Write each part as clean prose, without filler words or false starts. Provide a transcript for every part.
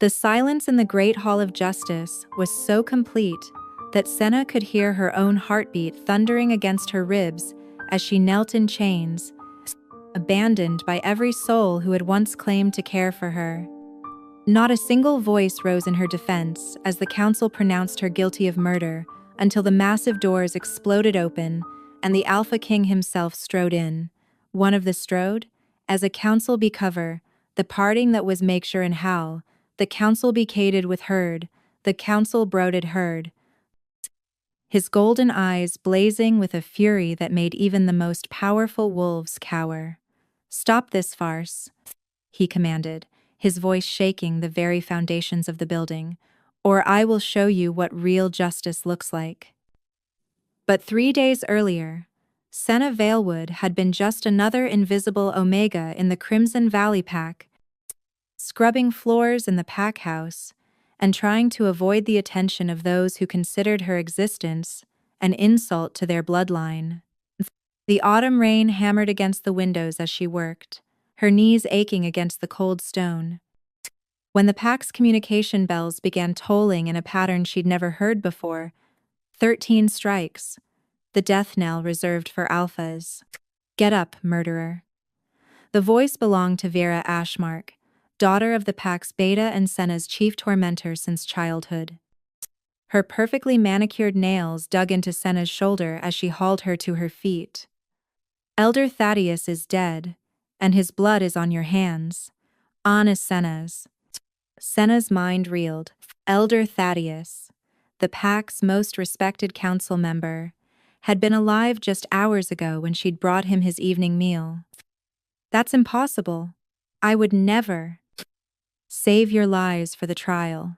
The silence in the Great Hall of Justice was so complete that Senna could hear her own heartbeat thundering against her ribs as she knelt in chains, abandoned by every soul who had once claimed to care for her. Not a single voice rose in her defense as the council pronounced her guilty of murder until the massive doors exploded open and the Alpha King himself strode in. One of the strode, as a council be cover, the parting that was make sure and howl, the council be cated with herd, the council brooded herd. His golden eyes blazing with a fury that made even the most powerful wolves cower. "Stop this farce," he commanded, his voice shaking the very foundations of the building, "or I will show you what real justice looks like." But 3 days earlier, Senna Valewood had been just another invisible Omega in the Crimson Valley Pack, scrubbing floors in the pack house and trying to avoid the attention of those who considered her existence an insult to their bloodline. The autumn rain hammered against the windows as she worked, her knees aching against the cold stone. When the pack's communication bells began tolling in a pattern she'd never heard before, 13 strikes, the death knell reserved for alphas. "Get up, murderer." The voice belonged to Vera Ashmark, daughter of the pack's Beta and Senna's chief tormentor since childhood. Her perfectly manicured nails dug into Senna's shoulder as she hauled her to her feet. "Elder Thaddeus is dead, and his blood is on your hands. On is Senna's." Senna's mind reeled. Elder Thaddeus, the pack's most respected council member, had been alive just hours ago when she'd brought him his evening meal. "That's impossible. I would never." "Save your lies for the trial."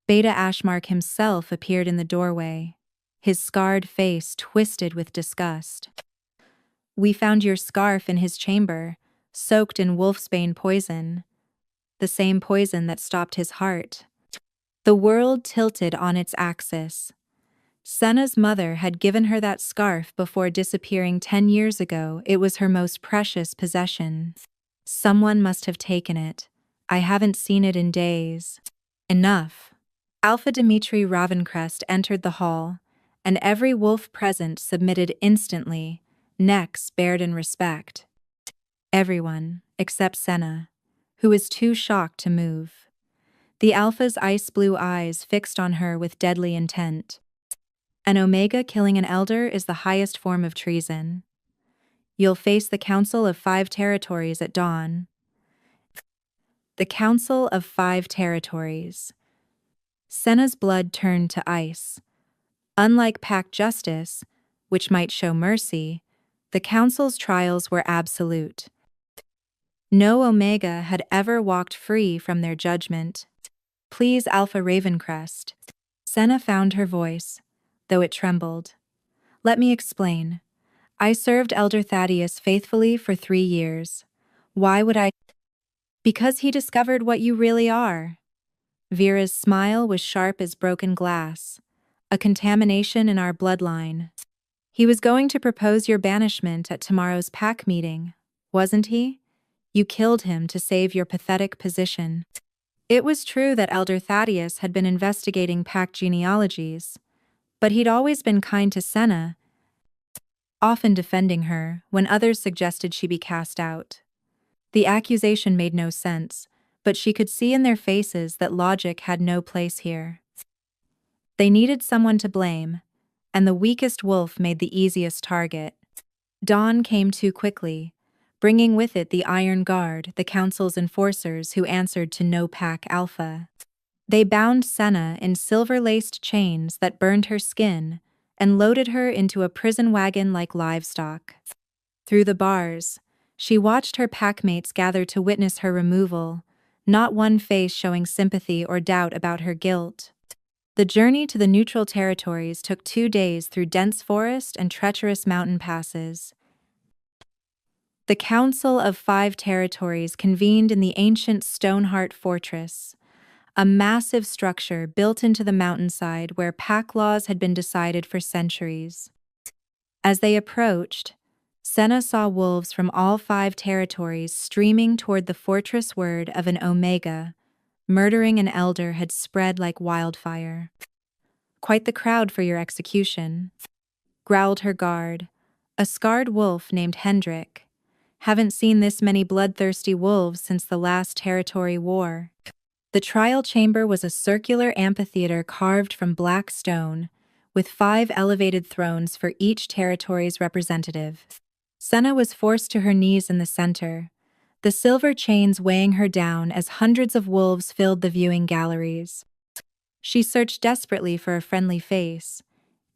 Beta Ashmark himself appeared in the doorway, his scarred face twisted with disgust. "We found your scarf in his chamber, soaked in wolfsbane poison, the same poison that stopped his heart." The world tilted on its axis. Senna's mother had given her that scarf before disappearing 10 years ago. It was her most precious possession. "Someone must have taken it. I haven't seen it in days." "Enough." Alpha Dimitri Ravencrest entered the hall, and every wolf present submitted instantly, necks bared in respect. Everyone, except Senna, who was too shocked to move. The Alpha's ice-blue eyes fixed on her with deadly intent. "An Omega killing an Elder is the highest form of treason. You'll face the Council of 5 Territories at dawn." The Council of 5 Territories. Senna's blood turned to ice. Unlike pack justice, which might show mercy, the Council's trials were absolute. No Omega had ever walked free from their judgment. "Please, Alpha Ravencrest." Senna found her voice, though it trembled. "Let me explain. I served Elder Thaddeus faithfully for 3 years. Why would I?" "Because he discovered what you really are." Vera's smile was sharp as broken glass. "A contamination in our bloodline. He was going to propose your banishment at tomorrow's pack meeting, wasn't he? You killed him to save your pathetic position." It was true that Elder Thaddeus had been investigating pack genealogies, but he'd always been kind to Senna, often defending her when others suggested she be cast out. The accusation made no sense, but she could see in their faces that logic had no place here. They needed someone to blame, and the weakest wolf made the easiest target. Dawn came too quickly, bringing with it the Iron Guard, the Council's enforcers who answered to no pack alpha. They bound Senna in silver-laced chains that burned her skin and loaded her into a prison wagon like livestock. Through the bars, she watched her packmates gather to witness her removal, not one face showing sympathy or doubt about her guilt. The journey to the neutral territories took 2 days through dense forest and treacherous mountain passes. The Council of 5 Territories convened in the ancient Stoneheart Fortress, a massive structure built into the mountainside where pack laws had been decided for centuries. As they approached, Senna saw wolves from all 5 territories streaming toward the fortress word of an Omega, Murdering an elder had spread like wildfire. Quite the crowd for your execution, growled her guard, a scarred wolf named Hendrik. Haven't seen this many bloodthirsty wolves since the last territory war. The trial chamber was a circular amphitheater carved from black stone, with 5 elevated thrones for each territory's representative. Senna was forced to her knees in the center, the silver chains weighing her down as hundreds of wolves filled the viewing galleries. She searched desperately for a friendly face,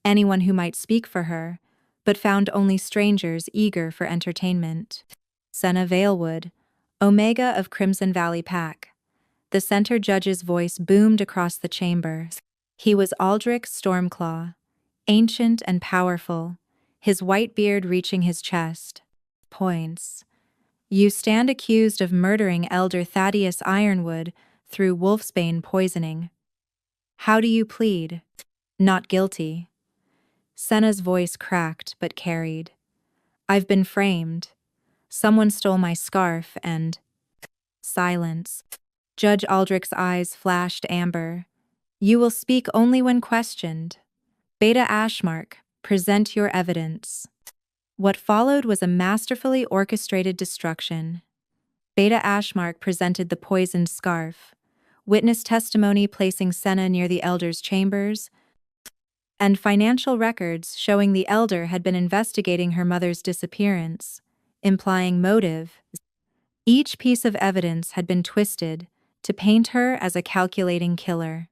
anyone who might speak for her, but found only strangers eager for entertainment. Senna Valewood, Omega of Crimson Valley Pack. The center judge's voice boomed across the chamber. He was Aldrich Stormclaw, ancient and powerful, his white beard reaching his chest. Points. You stand accused of murdering Elder Thaddeus Ironwood through wolfsbane poisoning. How do you plead? Not guilty. Senna's voice cracked but carried. I've been framed. Someone stole my scarf and... Silence. Judge Aldrich's eyes flashed amber. You will speak only when questioned. Beta Ashmark, present your evidence. What followed was a masterfully orchestrated destruction. Beta Ashmark presented the poisoned scarf, witness testimony placing Senna near the elder's chambers, and financial records showing the elder had been investigating her mother's disappearance, implying motive. Each piece of evidence had been twisted to paint her as a calculating killer.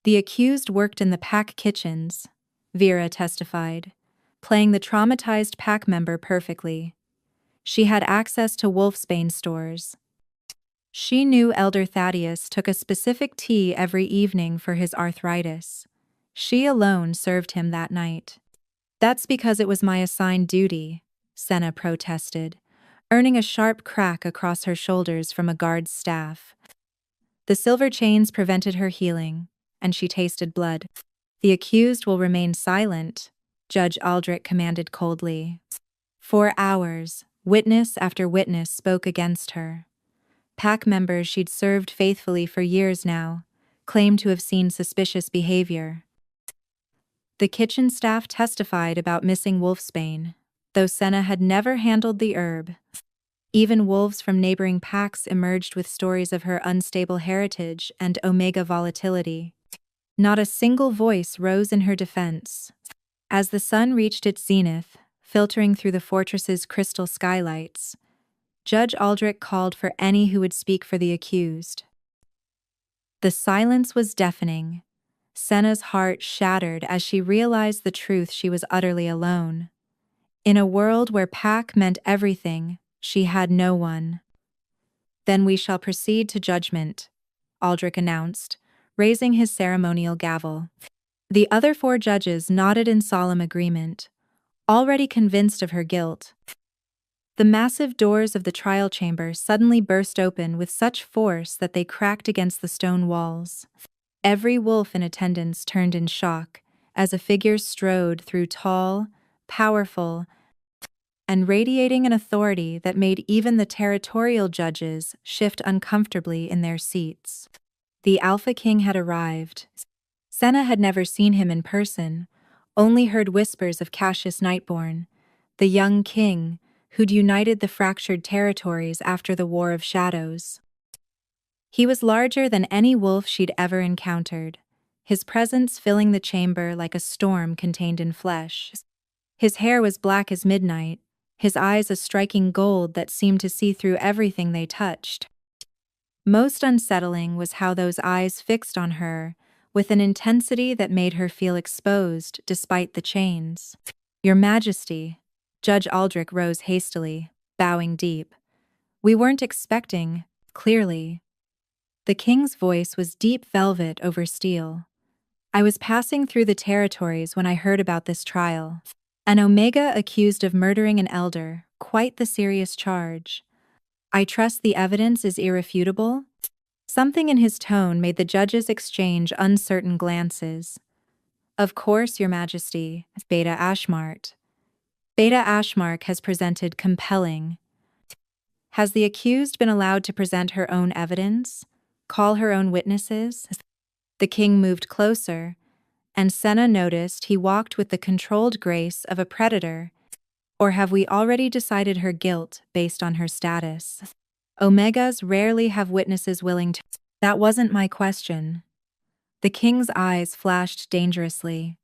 The accused worked in the pack kitchens, Vera testified, playing the traumatized pack member perfectly. She had access to wolfsbane stores. She knew Elder Thaddeus took a specific tea every evening for his arthritis. She alone served him that night. That's because it was my assigned duty, Senna protested, earning a sharp crack across her shoulders from a guard's staff. The silver chains prevented her healing, and she tasted blood. The accused will remain silent, Judge Aldrich commanded coldly. For hours, witness after witness spoke against her. Pack members she'd served faithfully for years now claimed to have seen suspicious behavior. The kitchen staff testified about missing wolfsbane, though Senna had never handled the herb. Even wolves from neighboring packs emerged with stories of her unstable heritage and omega volatility. Not a single voice rose in her defense. As the sun reached its zenith, filtering through the fortress's crystal skylights, Judge Aldrich called for any who would speak for the accused. The silence was deafening. Senna's heart shattered as she realized the truth: she was utterly alone. In a world where pack meant everything, she had no one. Then we shall proceed to judgment, Aldrich announced, raising his ceremonial gavel. The other 4 judges nodded in solemn agreement, already convinced of her guilt. The massive doors of the trial chamber suddenly burst open with such force that they cracked against the stone walls. Every wolf in attendance turned in shock as a figure strode through, tall, powerful, and radiating an authority that made even the territorial judges shift uncomfortably in their seats. The Alpha King had arrived. Senna had never seen him in person, only heard whispers of Cassius Nightborn, the young king who'd united the fractured territories after the War of Shadows. He was larger than any wolf she'd ever encountered, his presence filling the chamber like a storm contained in flesh. His hair was black as midnight, his eyes a striking gold that seemed to see through everything they touched. Most unsettling was how those eyes fixed on her with an intensity that made her feel exposed despite the chains. Your Majesty, Judge Aldrich rose hastily, bowing deep. We weren't expecting, clearly. The king's voice was deep velvet over steel. I was passing through the territories when I heard about this trial. An Omega accused of murdering an elder, quite the serious charge. I trust the evidence is irrefutable? Something in his tone made the judges exchange uncertain glances. Of course, Your Majesty, Beta Ashmart. Beta Ashmark has presented compelling. Has the accused been allowed to present her own evidence? Call her own witnesses? The king moved closer, and Senna noticed he walked with the controlled grace of a predator. Or have we already decided her guilt based on her status? Omegas rarely have witnesses willing to. That wasn't my question. The king's eyes flashed dangerously.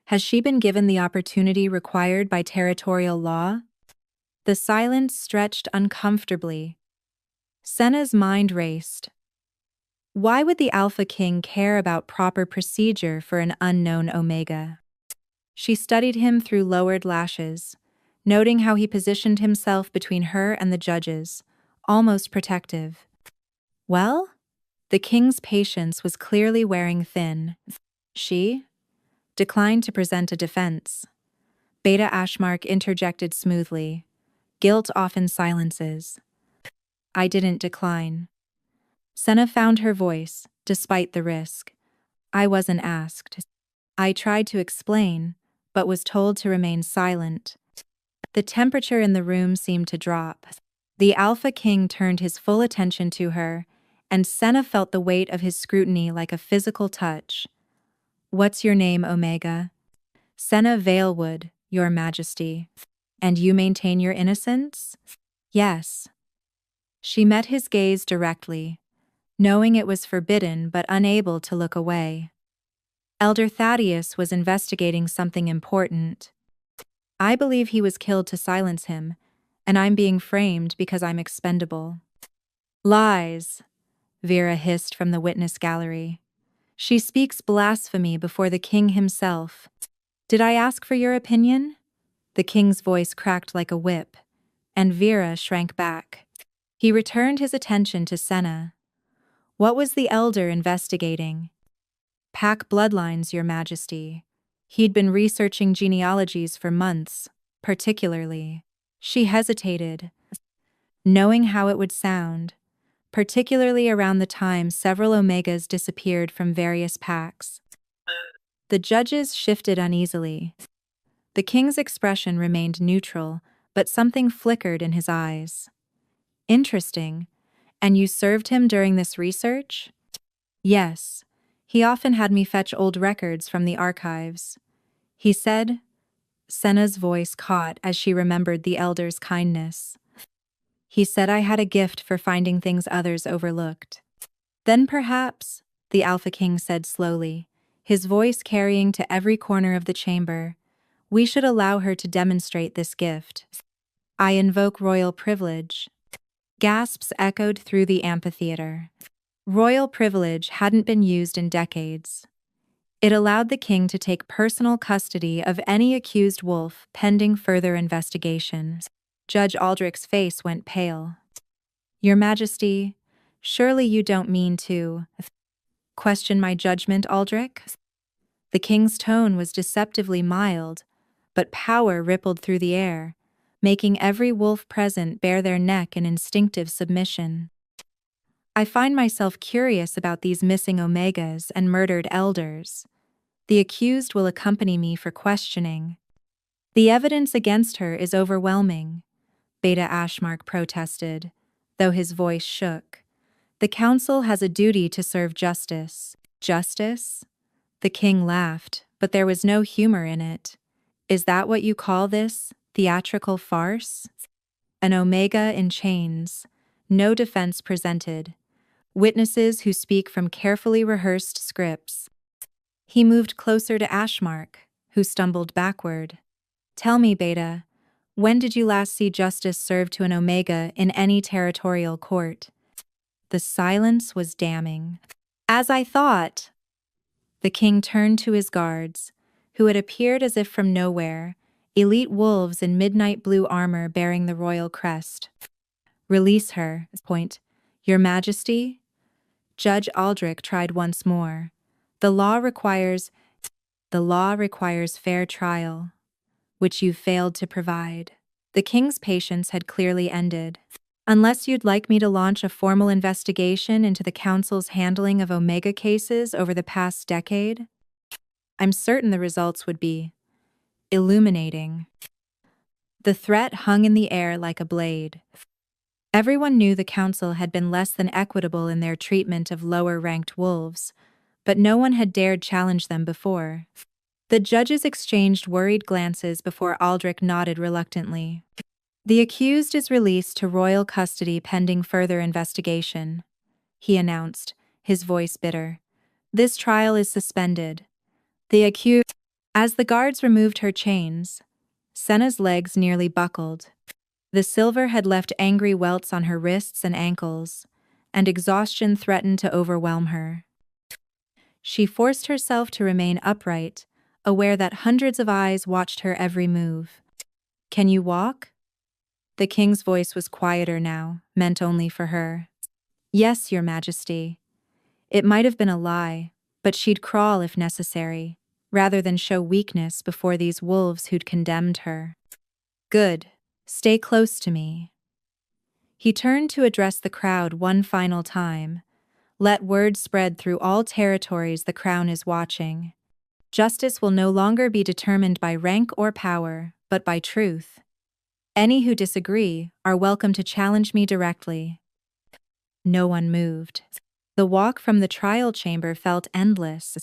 Has she been given the opportunity required by territorial law? The silence stretched uncomfortably. Senna's mind raced. Why would the Alpha King care about proper procedure for an unknown Omega? She studied him through lowered lashes, noting how he positioned himself between her and the judges, almost protective. Well? The king's patience was clearly wearing thin. She declined to present a defense. Beta Ashmark interjected smoothly. Guilt often silences. I didn't decline. Senna found her voice, despite the risk. I wasn't asked. I tried to explain, but was told to remain silent. The temperature in the room seemed to drop. The Alpha King turned his full attention to her, and Senna felt the weight of his scrutiny like a physical touch. What's your name, Omega? Senna Valewood, Your Majesty. And you maintain your innocence? Yes. She met his gaze directly, knowing it was forbidden but unable to look away. Elder Thaddeus was investigating something important. I believe he was killed to silence him, and I'm being framed because I'm expendable. Lies, Vera hissed from the witness gallery. She speaks blasphemy before the king himself. Did I ask for your opinion? The king's voice cracked like a whip, and Vera shrank back. He returned his attention to Senna. What was the elder investigating? Pack bloodlines, Your Majesty. He'd been researching genealogies for months, particularly. She hesitated, knowing how it would sound, particularly around the time several Omegas disappeared from various packs. The judges shifted uneasily. The king's expression remained neutral, but something flickered in his eyes. Interesting. And you served him during this research? Yes. He often had me fetch old records from the archives. He said. Senna's voice caught as she remembered the elder's kindness. He said I had a gift for finding things others overlooked. Then perhaps, the Alpha King said slowly, his voice carrying to every corner of the chamber, we should allow her to demonstrate this gift. I invoke royal privilege. Gasps echoed through the amphitheater. Royal privilege hadn't been used in decades. It allowed the king to take personal custody of any accused wolf pending further investigation. Judge Aldrich's face went pale. Your Majesty, surely you don't mean to question my judgment, Aldrich? The king's tone was deceptively mild, but power rippled through the air, making every wolf present bare their neck in instinctive submission. I find myself curious about these missing Omegas and murdered elders. The accused will accompany me for questioning. The evidence against her is overwhelming, Beta Ashmark protested, though his voice shook. The council has a duty to serve justice. Justice? The king laughed, but there was no humor in it. Is that what you call this theatrical farce? An Omega in chains, no defense presented. Witnesses who speak from carefully rehearsed scripts. He moved closer to Ashmark, who stumbled backward. Tell me, Beta, when did you last see justice served to an Omega in any territorial court? The silence was damning. As I thought. The king turned to his guards, who had appeared as if from nowhere, elite wolves in midnight blue armor bearing the royal crest. Release her, point. Your Majesty? Judge Aldrich tried once more. The law requires fair trial, which you failed to provide. The king's patience had clearly ended. Unless you'd like me to launch a formal investigation into the council's handling of Omega cases over the past decade, I'm certain the results would be illuminating. The threat hung in the air like a blade. Everyone knew the council had been less than equitable in their treatment of lower-ranked wolves, but no one had dared challenge them before. The judges exchanged worried glances before Aldrich nodded reluctantly. "The accused is released to royal custody pending further investigation," he announced, his voice bitter. "This trial is suspended. The accused..." As the guards removed her chains, Senna's legs nearly buckled. The silver had left angry welts on her wrists and ankles, and exhaustion threatened to overwhelm her. She forced herself to remain upright, aware that hundreds of eyes watched her every move. "Can you walk?" The king's voice was quieter now, meant only for her. "Yes, your majesty." It might have been a lie, but she'd crawl if necessary, rather than show weakness before these wolves who'd condemned her. "Good. Stay close to me." He turned to address the crowd one final time. "Let word spread through all territories the crown is watching. Justice will no longer be determined by rank or power, but by truth. Any who disagree are welcome to challenge me directly." No one moved. The walk from the trial chamber felt endless.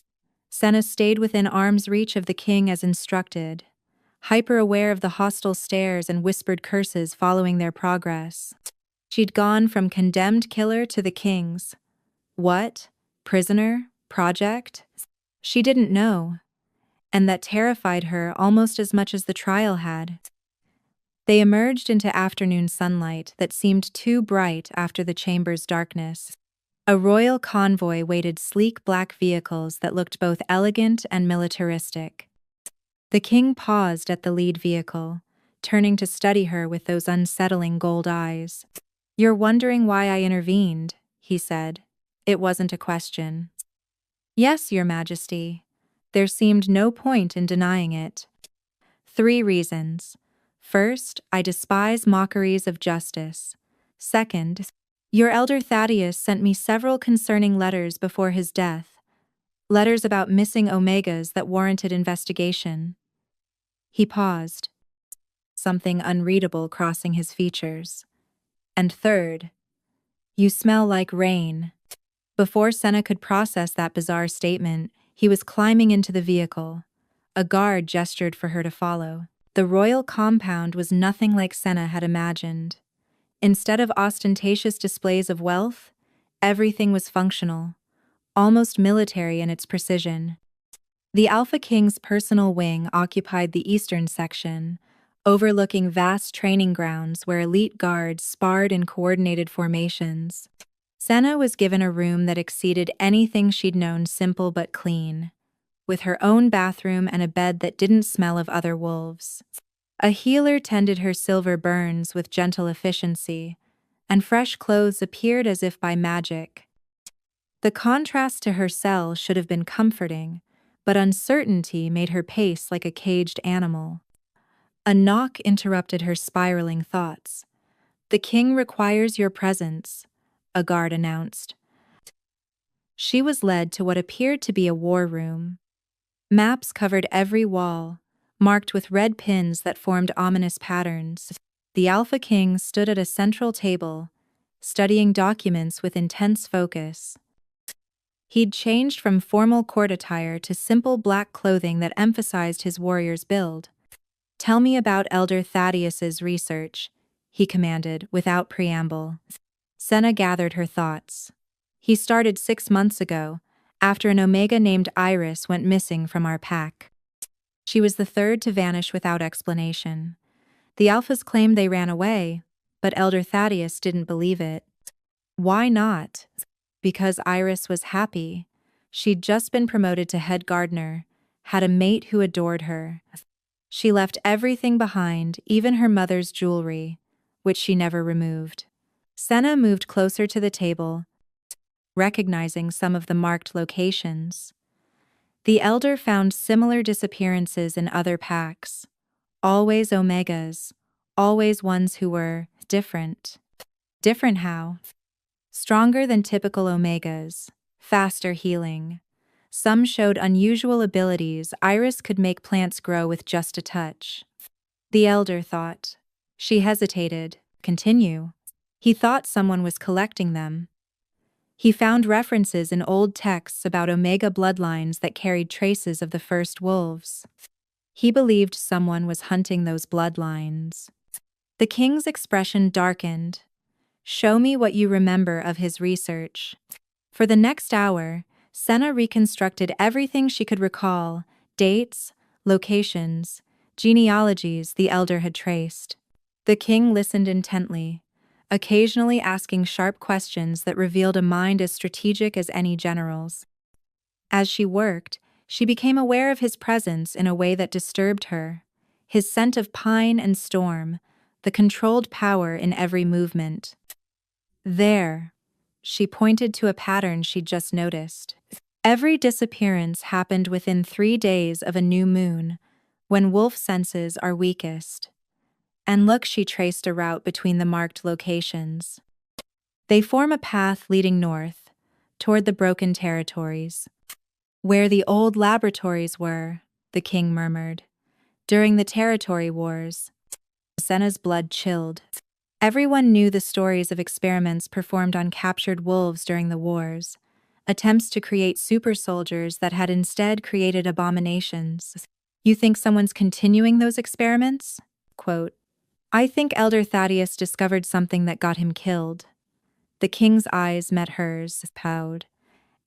Senna stayed within arm's reach of the king as instructed, hyper-aware of the hostile stares and whispered curses following their progress. She'd gone from condemned killer to the king's. What? Prisoner? Project? She didn't know. And that terrified her almost as much as the trial had. They emerged into afternoon sunlight that seemed too bright after the chamber's darkness. A royal convoy waited sleek black vehicles that looked both elegant and militaristic. The king paused at the lead vehicle, turning to study her with those unsettling gold eyes. "You're wondering why I intervened," he said. It wasn't a question. "Yes, your majesty." There seemed no point in denying it. "3 reasons. First, I despise mockeries of justice. Second, your elder Thaddeus sent me several concerning letters before his death. Letters about missing omegas that warranted investigation." He paused, something unreadable crossing his features. "And third, you smell like rain." Before Senna could process that bizarre statement, he was climbing into the vehicle. A guard gestured for her to follow. The royal compound was nothing like Senna had imagined. Instead of ostentatious displays of wealth, everything was functional, almost military in its precision. The Alpha King's personal wing occupied the eastern section, overlooking vast training grounds where elite guards sparred in coordinated formations. Senna was given a room that exceeded anything she'd known, simple but clean, with her own bathroom and a bed that didn't smell of other wolves. A healer tended her silver burns with gentle efficiency, and fresh clothes appeared as if by magic. The contrast to her cell should have been comforting, but uncertainty made her pace like a caged animal. A knock interrupted her spiraling thoughts. "The king requires your presence," a guard announced. She was led to what appeared to be a war room. Maps covered every wall, marked with red pins that formed ominous patterns. The Alpha King stood at a central table, studying documents with intense focus. He'd changed from formal court attire to simple black clothing that emphasized his warrior's build. "Tell me about Elder Thaddeus's research," he commanded without preamble. Senna gathered her thoughts. "He started 6 months ago, after an omega named Iris went missing from our pack. She was the third to vanish without explanation. The Alphas claimed they ran away, but Elder Thaddeus didn't believe it. Why not? Because Iris was happy. She'd just been promoted to head gardener, had a mate who adored her. She left everything behind, even her mother's jewelry, which she never removed." Senna moved closer to the table, recognizing some of the marked locations. The elder found similar disappearances in other packs. Always omegas, always ones who were different. Different how? Stronger than typical omegas, faster healing. Some showed unusual abilities. Iris could make plants grow with just a touch. The elder thought. She hesitated. "Continue." He thought someone was collecting them. He found references in old texts about Omega bloodlines that carried traces of the first wolves. He believed someone was hunting those bloodlines. The king's expression darkened. Show me what you remember of his research. For the next hour, Senna reconstructed everything she could recall: dates, locations, genealogies the elder had traced. The king listened intently, occasionally asking sharp questions that revealed a mind as strategic as any general's. As she worked, she became aware of his presence in a way that disturbed her: his scent of pine and storm, the controlled power in every movement. There, she pointed to a pattern she'd just noticed. Every disappearance happened within 3 days of a new moon, when wolf senses are weakest. And look, she traced a route between the marked locations. They form a path leading north, toward the broken territories. Where the old laboratories were, the king murmured. During the territory wars. Senna's blood chilled. Everyone knew the stories of experiments performed on captured wolves during the wars, attempts to create super soldiers that had instead created abominations. You think someone's continuing those experiments? Quote, I think Elder Thaddeus discovered something that got him killed. The king's eyes met hers, proud.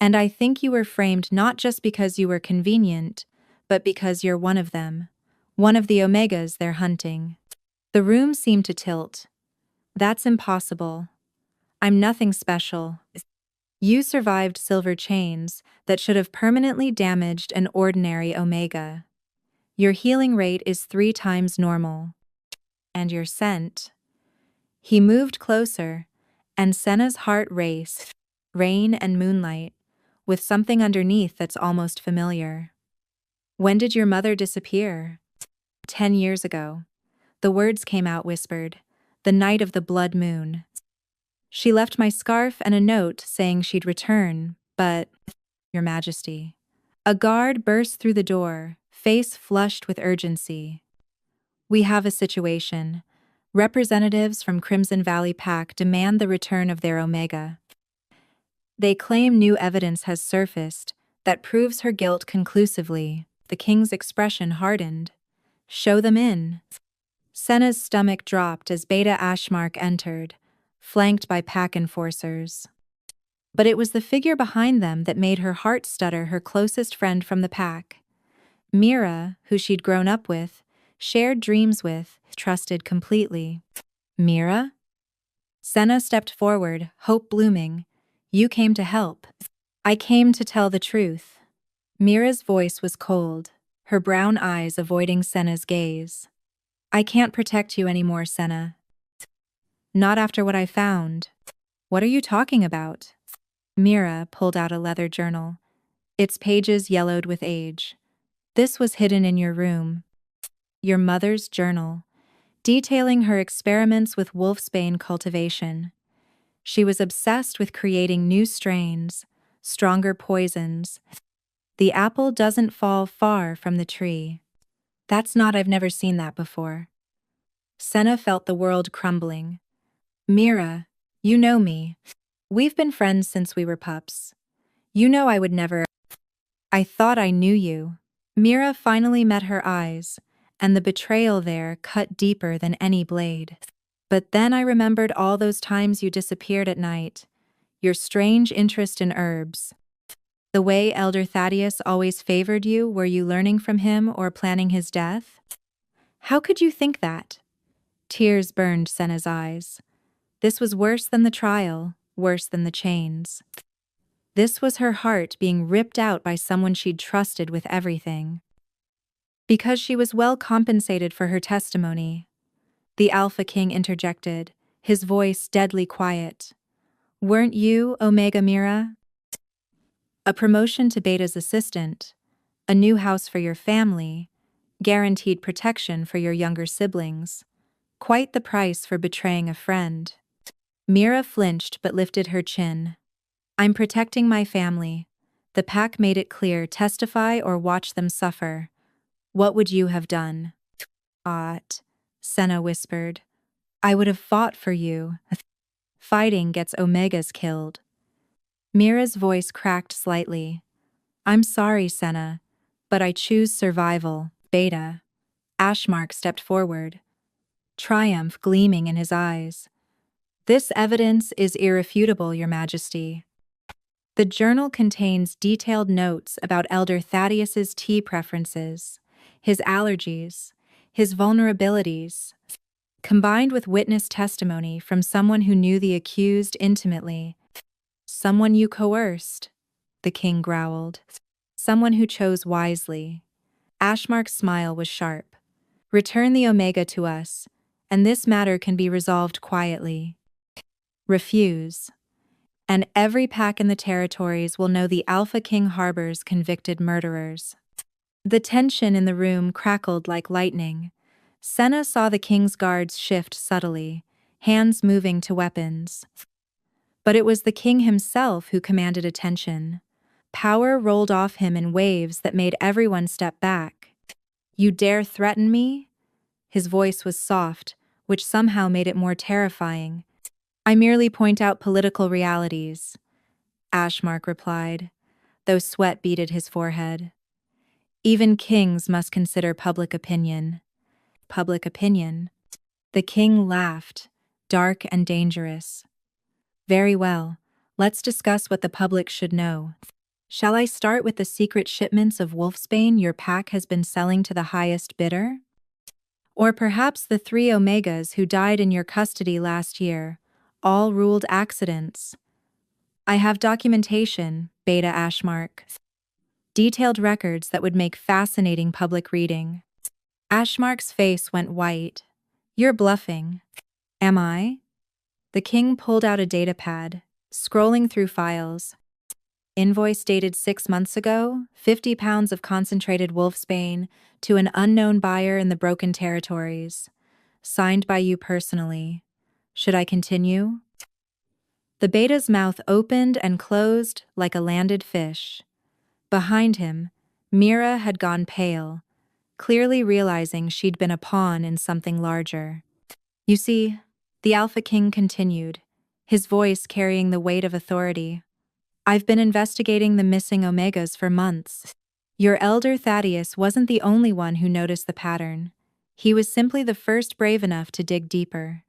And I think you were framed not just because you were convenient, but because you're one of them, one of the Omegas they're hunting. The room seemed to tilt. That's impossible. I'm nothing special. You survived silver chains that should have permanently damaged an ordinary Omega. Your healing rate is 3 times normal. And your scent. He moved closer, and Senna's heart raced. Rain and moonlight, with something underneath that's almost familiar. When did your mother disappear? 10 years ago. The words came out whispered. The night of the blood moon. She left my scarf and a note saying she'd return, but, Your Majesty. A guard burst through the door, face flushed with urgency. We have a situation. Representatives from Crimson Valley Pack demand the return of their Omega. They claim new evidence has surfaced that proves her guilt conclusively. The king's expression hardened. Show them in. Senna's stomach dropped as Beta Ashmark entered, flanked by pack enforcers. But it was the figure behind them that made her heart stutter. Her closest friend from the pack. Mira, who she'd grown up with, shared dreams with, trusted completely. Mira? Senna stepped forward, hope blooming. You came to help. I came to tell the truth. Mira's voice was cold, her brown eyes avoiding Senna's gaze. I can't protect you anymore, Senna. Not after what I found. What are you talking about? Mira pulled out a leather journal. Its pages yellowed with age. This was hidden in your room. Your mother's journal, detailing her experiments with wolfsbane cultivation. She was obsessed with creating new strains, stronger poisons. The apple doesn't fall far from the tree. I've never seen that before. Senna felt the world crumbling. Mira, you know me. We've been friends since we were pups. You know I would never. I thought I knew you. Mira finally met her eyes, and the betrayal there cut deeper than any blade. But then I remembered all those times you disappeared at night, your strange interest in herbs. The way Elder Thaddeus always favored you. Were you learning from him or planning his death? How could you think that? Tears burned Senna's eyes. This was worse than the trial, worse than the chains. This was her heart being ripped out by someone she'd trusted with everything. Because she was well compensated for her testimony. The Alpha King interjected, his voice deadly quiet. Weren't you, Omega Mira? A promotion to Beta's assistant, a new house for your family, guaranteed protection for your younger siblings. Quite the price for betraying a friend. Mira flinched but lifted her chin. I'm protecting my family. The pack made it clear, testify or watch them suffer. What would you have done? Senna whispered. I would have fought for you. fighting gets Omegas killed. Mira's voice cracked slightly. I'm sorry, Senna, but I choose survival. Beta. Ashmark stepped forward, triumph gleaming in his eyes. This evidence is irrefutable, Your Majesty. The journal contains detailed notes about Elder Thaddeus's tea preferences, his allergies, his vulnerabilities, combined with witness testimony from someone who knew the accused intimately. Someone you coerced, the king growled. Someone who chose wisely. Ashmark's smile was sharp. Return the Omega to us, and this matter can be resolved quietly. Refuse, and every pack in the territories will know the Alpha King harbors convicted murderers. The tension in the room crackled like lightning. Senna saw the king's guards shift subtly, hands moving to weapons. But it was the king himself who commanded attention. Power rolled off him in waves that made everyone step back. You dare threaten me? His voice was soft, which somehow made it more terrifying. I merely point out political realities, Ashmark replied, though sweat beaded his forehead. Even kings must consider public opinion. Public opinion? The king laughed, dark and dangerous. Very well, let's discuss what the public should know. Shall I start with the secret shipments of wolfsbane your pack has been selling to the highest bidder? Or perhaps the 3 Omegas who died in your custody last year, all ruled accidents? I have documentation, Beta Ashmark. Detailed records that would make fascinating public reading. Ashmark's face went white. You're bluffing. Am I? The king pulled out a datapad, scrolling through files. Invoice dated 6 months ago, 50 pounds of concentrated wolfsbane to an unknown buyer in the Broken Territories. Signed by you personally. Should I continue? The beta's mouth opened and closed like a landed fish. Behind him, Mira had gone pale, clearly realizing she'd been a pawn in something larger. You see, the Alpha King continued, his voice carrying the weight of authority. I've been investigating the missing Omegas for months. Your elder Thaddeus wasn't the only one who noticed the pattern. He was simply the first brave enough to dig deeper.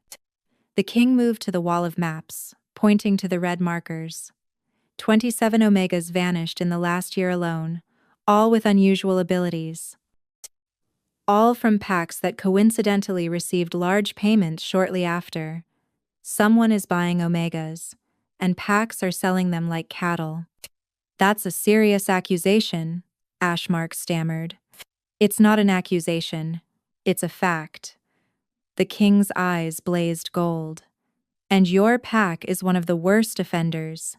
The king moved to the wall of maps, pointing to the red markers. 27 Omegas vanished in the last year alone, all with unusual abilities. All from packs that coincidentally received large payments shortly after. Someone is buying Omegas, and packs are selling them like cattle. That's a serious accusation, Ashmark stammered. It's not an accusation, it's a fact. The king's eyes blazed gold. And your pack is one of the worst offenders.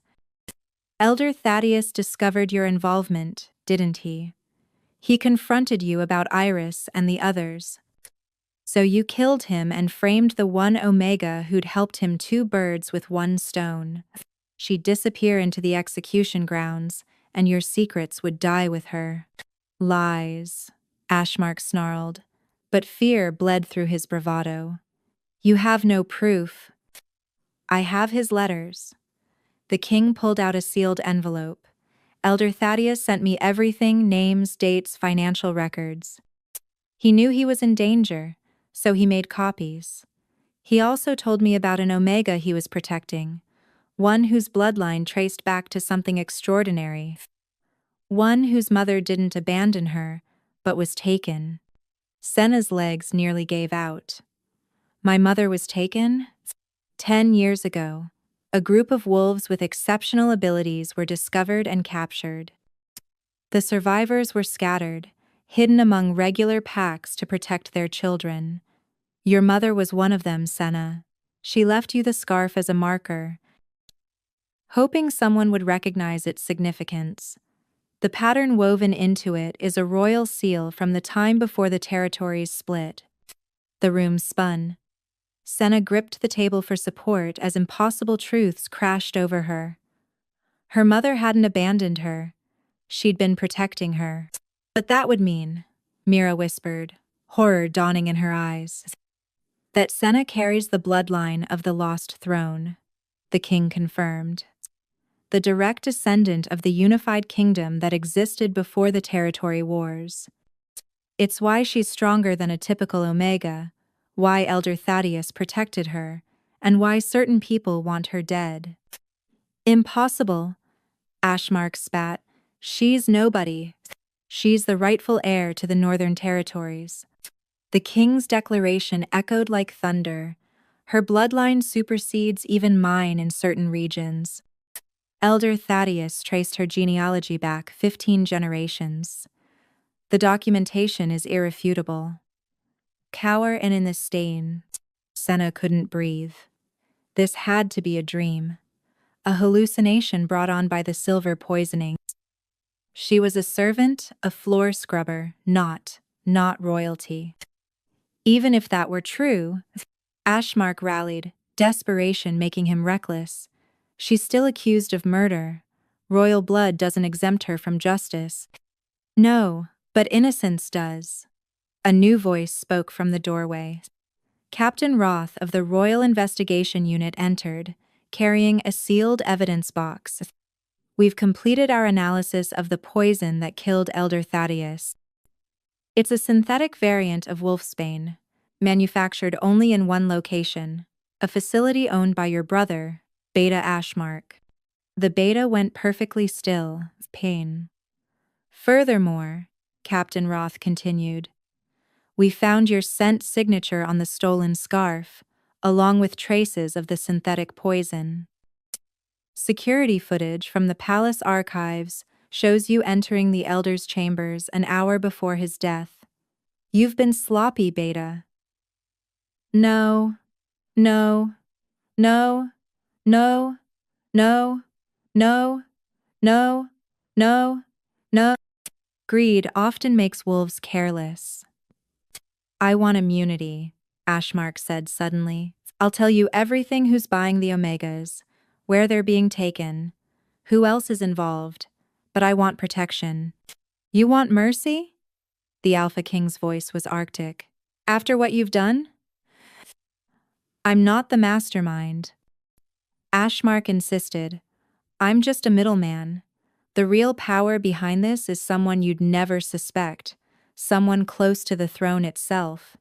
Elder Thaddeus discovered your involvement, didn't he? He confronted you about Iris and the others. So you killed him and framed the 1 Omega who'd helped him 2 birds with 1 stone. She'd disappear into the execution grounds, and your secrets would die with her. Lies, Ashmark snarled, but fear bled through his bravado. You have no proof. I have his letters. The king pulled out a sealed envelope. Elder Thaddeus sent me everything, names, dates, financial records. He knew he was in danger, so he made copies. He also told me about an Omega he was protecting, one whose bloodline traced back to something extraordinary. One whose mother didn't abandon her, but was taken. Senna's legs nearly gave out. My mother was taken? 10 years ago. A group of wolves with exceptional abilities were discovered and captured. The survivors were scattered, hidden among regular packs to protect their children. Your mother was one of them, Senna. She left you the scarf as a marker, hoping someone would recognize its significance. The pattern woven into it is a royal seal from the time before the territories split. The room spun. Senna gripped the table for support as impossible truths crashed over her. Her mother hadn't abandoned her. She'd been protecting her. But that would mean, Mira whispered, horror dawning in her eyes, that Senna carries the bloodline of the lost throne. the king confirmed. The direct descendant of the unified kingdom that existed before the territory wars. It's why she's stronger than a typical Omega, why Elder Thaddeus protected her, and why certain people want her dead. Impossible, Ashmark spat. She's nobody. She's the rightful heir to the Northern Territories. The king's declaration echoed like thunder. Her bloodline supersedes even mine in certain regions. Elder Thaddeus traced her genealogy back 15 generations. The documentation is irrefutable. Cower and in the stain. Senna couldn't breathe. This had to be a dream. A hallucination brought on by the silver poisoning. She was a servant, a floor scrubber, not royalty. Even if that were true, Ashmark rallied, desperation making him reckless. She's still accused of murder. Royal blood doesn't exempt her from justice. No, but innocence does. A new voice spoke from the doorway. Captain Roth of the Royal Investigation Unit entered, carrying a sealed evidence box. We've completed our analysis of the poison that killed Elder Thaddeus. It's a synthetic variant of wolfsbane, manufactured only in one location, a facility owned by your brother, Beta Ashmark. The beta went perfectly still, pain. Furthermore, Captain Roth continued, we found your scent signature on the stolen scarf, along with traces of the synthetic poison. Security footage from the palace archives shows you entering the Elder's chambers an hour before his death. You've been sloppy, Beta. No, no, no, no, no, no, no, no, no. Greed often makes wolves careless. I want immunity, Ashmark said suddenly. I'll tell you everything who's buying the Omegas, where they're being taken, who else is involved, but I want protection. You want mercy? The Alpha King's voice was arctic. After what you've done? I'm not the mastermind. Ashmark insisted. I'm just a middleman. The real power behind this is someone you'd never suspect, someone close to the throne itself.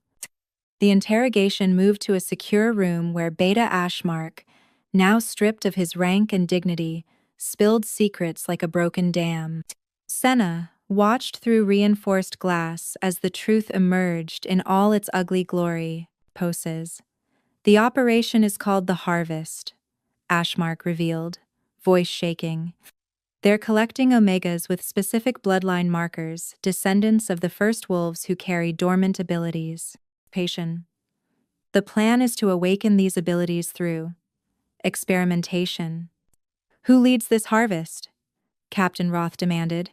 The interrogation moved to a secure room where Beta Ashmark, now stripped of his rank and dignity, spilled secrets like a broken dam. Senna watched through reinforced glass as the truth emerged in all its ugly glory. Poses. The operation is called the Harvest, Ashmark revealed, voice shaking. They're collecting Omegas with specific bloodline markers, descendants of the first wolves who carry dormant abilities. Patient. The plan is to awaken these abilities through experimentation. Who leads this harvest? Captain Roth demanded.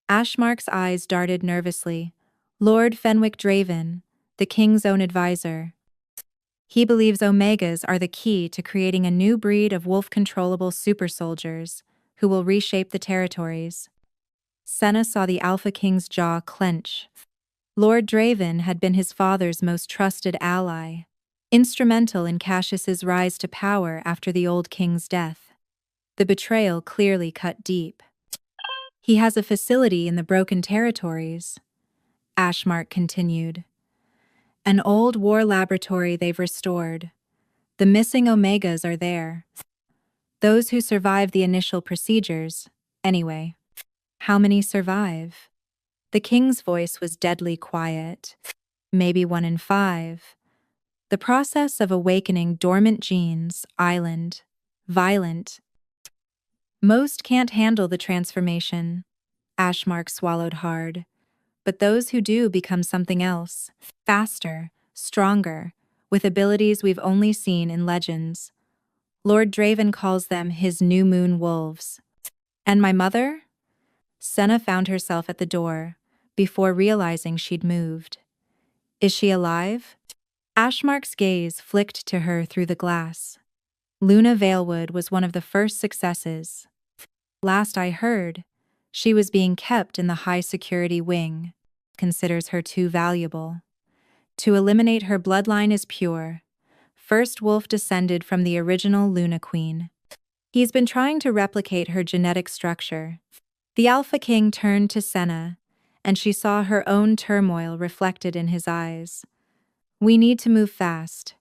Ashmark's eyes darted nervously. Lord Fenwick Draven, the king's own advisor. He believes Omegas are the key to creating a new breed of wolf-controllable super soldiers who will reshape the territories. Senna saw the Alpha King's jaw clench. Lord Draven had been his father's most trusted ally, instrumental in Cassius's rise to power after the old king's death. The betrayal clearly cut deep. He has a facility in the Broken Territories, Ashmark continued. An old war laboratory they've restored. The missing Omegas are there. Those who survive the initial procedures, anyway. How many survive? The king's voice was deadly quiet. Maybe 1 in 5. The process of awakening dormant genes, violent. Most can't handle the transformation. Ashmark swallowed hard. But those who do become something else, faster, stronger, with abilities we've only seen in legends. Lord Draven calls them his new moon wolves. And my mother? Senna found herself at the door, before realizing she'd moved. Is she alive? Ashmark's gaze flicked to her through the glass. Luna Valewood was one of the first successes. Last I heard, she was being kept in the high-security wing. Considers her too valuable. To eliminate her bloodline is pure. First wolf descended from the original Luna Queen. He's been trying to replicate her genetic structure. The Alpha King turned to Senna, and she saw her own turmoil reflected in his eyes. We need to move fast.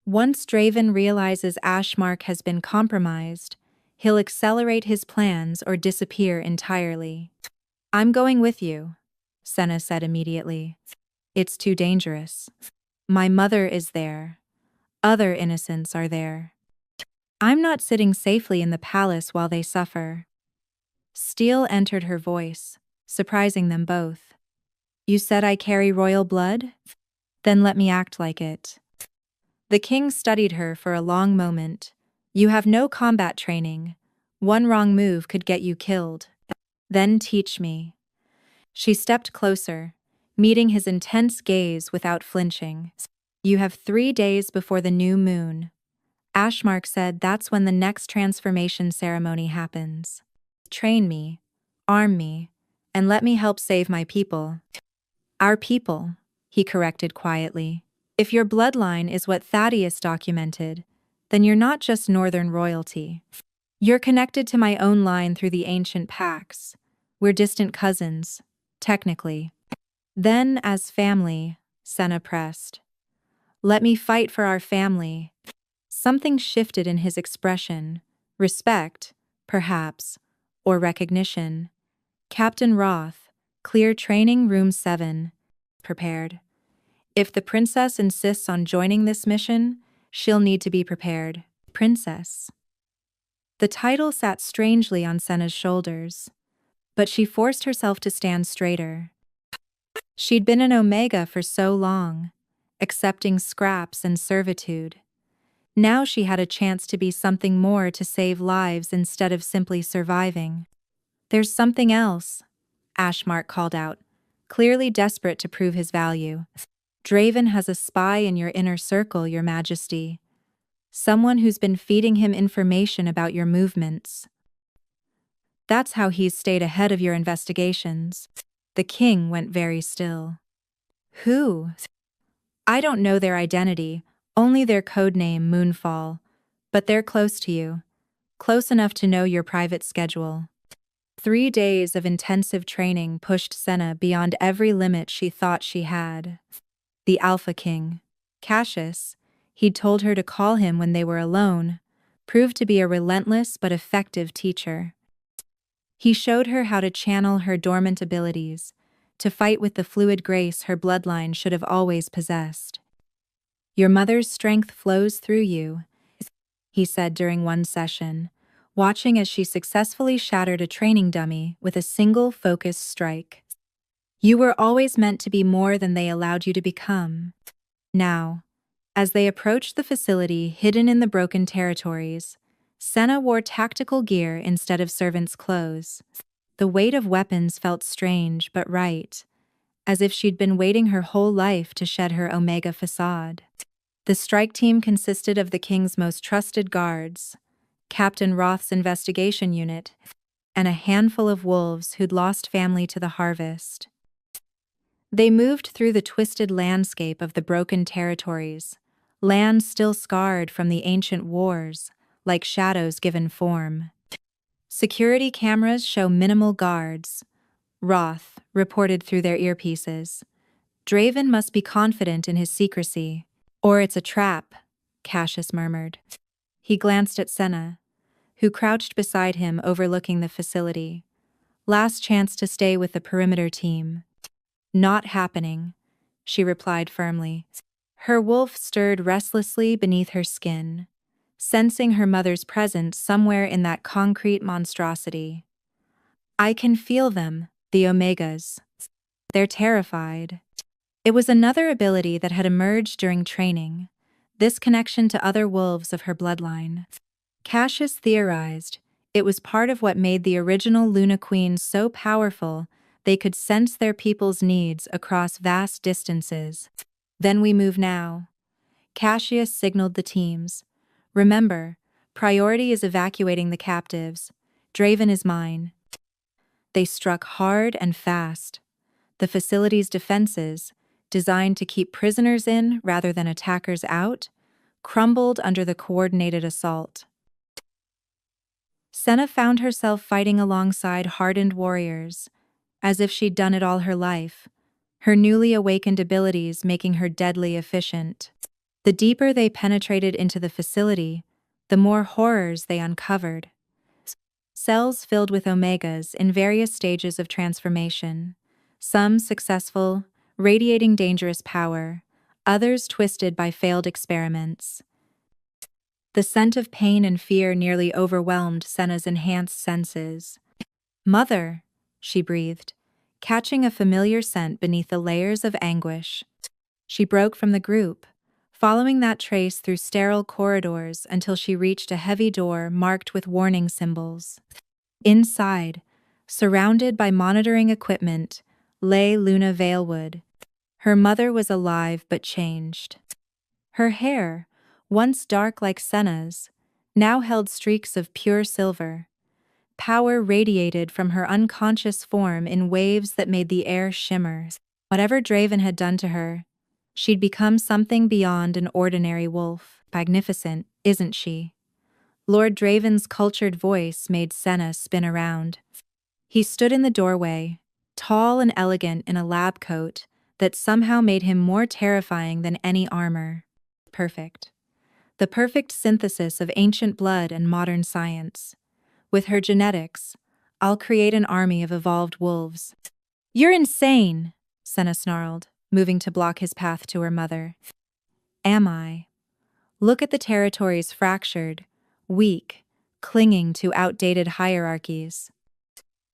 Once Draven realizes Ashmark has been compromised, he'll accelerate his plans or disappear entirely. I'm going with you, Senna said immediately. It's too dangerous. My mother is there. Other innocents are there. I'm not sitting safely in the palace while they suffer. Steel entered her voice, surprising them both. You said I carry royal blood? Then let me act like it. The king studied her for a long moment. You have no combat training. One wrong move could get you killed. Then teach me. She stepped closer, meeting his intense gaze without flinching. You have 3 days before the new moon. Ashmark said that's when the next transformation ceremony happens. Train me, arm me, and let me help save my people. Our people, he corrected quietly. If your bloodline is what Thaddeus documented, then you're not just northern royalty. You're connected to my own line through the ancient pacts. We're distant cousins, technically. Then, as family, Senna pressed. Let me fight for our family. Something shifted in his expression. Respect, perhaps, or recognition. Captain Roth, clear training room 7. Prepared. If the princess insists on joining this mission, she'll need to be prepared. Princess. The title sat strangely on Senna's shoulders, but she forced herself to stand straighter. She'd been an Omega for so long, accepting scraps and servitude. Now she had a chance to be something more, to save lives instead of simply surviving. There's something else, Ashmark called out, clearly desperate to prove his value. Draven has a spy in your inner circle, Your Majesty. Someone who's been feeding him information about your movements. That's how he's stayed ahead of your investigations. The king went very still. Who? I don't know their identity, only their codename Moonfall, but they're close to you. Close enough to know your private schedule. 3 days of intensive training pushed Senna beyond every limit she thought she had. The Alpha King, Cassius, he'd told her to call him when they were alone, proved to be a relentless but effective teacher. He showed her how to channel her dormant abilities, to fight with the fluid grace her bloodline should have always possessed. Your mother's strength flows through you, he said during one session, watching as she successfully shattered a training dummy with a single focused strike. You were always meant to be more than they allowed you to become. Now, as they approached the facility hidden in the broken territories, Senna wore tactical gear instead of servant's clothes. The weight of weapons felt strange but right, as if she'd been waiting her whole life to shed her Omega facade. The strike team consisted of the king's most trusted guards, Captain Roth's investigation unit, and a handful of wolves who'd lost family to the harvest. They moved through the twisted landscape of the broken territories, land still scarred from the ancient wars, like shadows given form. Security cameras show minimal guards, Roth reported through their earpieces. Draven must be confident in his secrecy. Or it's a trap, Cassius murmured. He glanced at Senna, who crouched beside him overlooking the facility. Last chance to stay with the perimeter team. Not happening, she replied firmly. Her wolf stirred restlessly beneath her skin, sensing her mother's presence somewhere in that concrete monstrosity. I can feel them, the Omegas. They're terrified. It was another ability that had emerged during training, this connection to other wolves of her bloodline. Cassius theorized it was part of what made the original Luna Queens so powerful they could sense their people's needs across vast distances. Then we move now. Cassius signaled the teams. Remember, priority is evacuating the captives. Draven is mine. They struck hard and fast. The facility's defenses, designed to keep prisoners in rather than attackers out, crumbled under the coordinated assault. Senna found herself fighting alongside hardened warriors, as if she'd done it all her life, her newly awakened abilities making her deadly efficient. The deeper they penetrated into the facility, the more horrors they uncovered. Cells filled with omegas in various stages of transformation, some successful, radiating dangerous power, others twisted by failed experiments. The scent of pain and fear nearly overwhelmed Senna's enhanced senses. "Mother," she breathed, catching a familiar scent beneath the layers of anguish. She broke from the group, following that trace through sterile corridors until she reached a heavy door marked with warning symbols. Inside, surrounded by monitoring equipment, lay Luna Valewood. Her mother was alive but changed. Her hair, once dark like Senna's, now held streaks of pure silver. Power radiated from her unconscious form in waves that made the air shimmer. Whatever Draven had done to her, she'd become something beyond an ordinary wolf. Magnificent, isn't she? Lord Draven's cultured voice made Senna spin around. He stood in the doorway, tall and elegant in a lab coat that somehow made him more terrifying than any armor. Perfect. The perfect synthesis of ancient blood and modern science. With her genetics, I'll create an army of evolved wolves. "You're insane," Senna snarled, moving to block his path to her mother. "Am I? Look at the territories fractured, weak, clinging to outdated hierarchies.